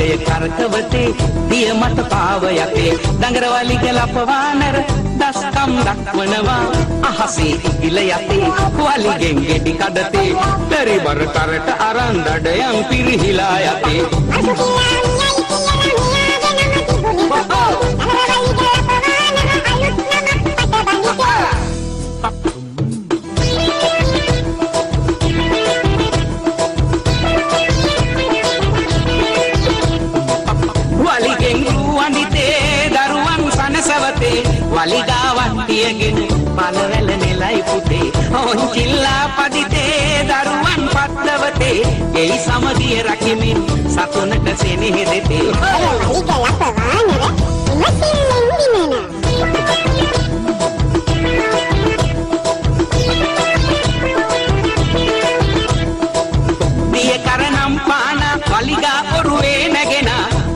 වලිගය කරකවතේ දිය මත පාව යතේ දඟර වලිග ලපවානර දස්කම් දක්වනවා අහසේ ඉගිල යතේ වලිගෙන් ගෙඩි කඩතේ පරිබර තරට අරන් දඩයන් පිරිහිලා යතේ වලිගාවට්ටියගෙන පළවැල නෙලයි පුතේ ඔන්චිල්ලා පදිතේ දරුවන් පත්ලවතේ එයි සමගිය රකිමින් සතුනට සෙනෙහ දෙතේ වලිග ලපවානර ඉවසිල්ලෙන් දිනන දිය කරනම් පාන වලිගා ඔරුවේ නැගෙන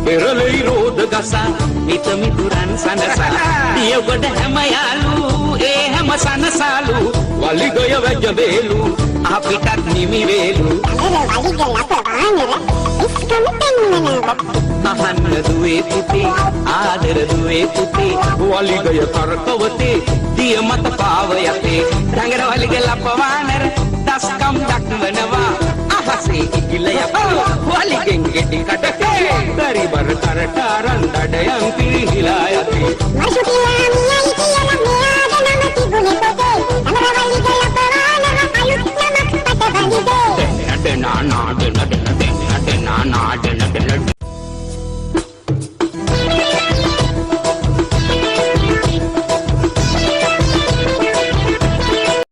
පෙරලෙයි රෝද ගසා හිත මිතුරන් සනසා දිය ගොඩ හැම යාලු ඒ හැම සනසාලු වලිගය වැජ බේලු අපිටත් නිමි වේලු වලිග ලපවානර ඉස්කම පෙන්නනවා අහන්න දුවේ පුතේ ආදර දුවේ පුතේ වලිගය කරකවතේ දිය මත පාව යතේ දඟර වලිග ලපවානර දස්කම් දක්වනවා අහසේ ඉගිල යපා වලිගෙන් ගෙඩි කඩතේ පරිබර කරට අරන් දඩයන් පිරිහිලා යතේ